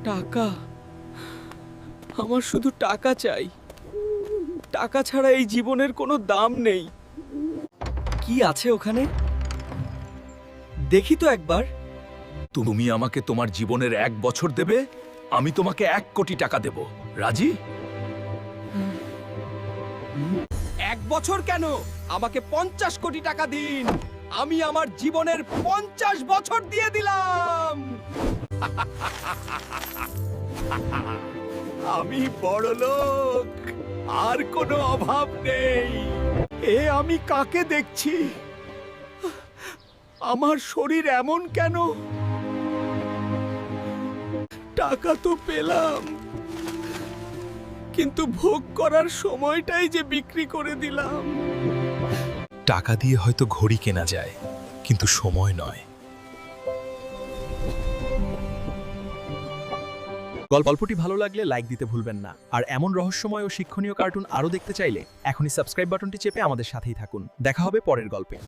টাকা, আমার শুধু টাকা চাই। টাকা ছাড়া এই জীবনের কোনো দাম নেই। কি আছে ওখানে? দেখি তো একবার। তুমি আমাকে তোমার জীবনের 1 বছর দেবে, আমি তোমাকে 1 কোটি টাকা দেব। রাজি? 1 বছর কেন, আমাকে 50 কোটি টাকা দিন। আমি আমার জীবনের 50 বছর দিয়ে দিলাম। আমি বড়লোক, আর কোনো অভাব নেই। এ আমি কাকে দেখছি? আমার শরীর এমন কেন? টাকা তো পেলাম, কিন্তু ভোগ করার সময়টাই যে বিক্রি করে দিলাম। টাকা দিয়ে হয়তো ঘড়ি কেনা যায়, কিন্তু সময় নয়। গল্পটি ভালো লাগলে লাইক দিতে ভুলবেন না। আর এমন রহস্যময় ও শিক্ষণীয় কার্টুন আরও দেখতে চাইলে এখনই সাবস্ক্রাইব বাটনটি চেপে আমাদের সাথেই থাকুন। দেখা হবে পরের গল্পে।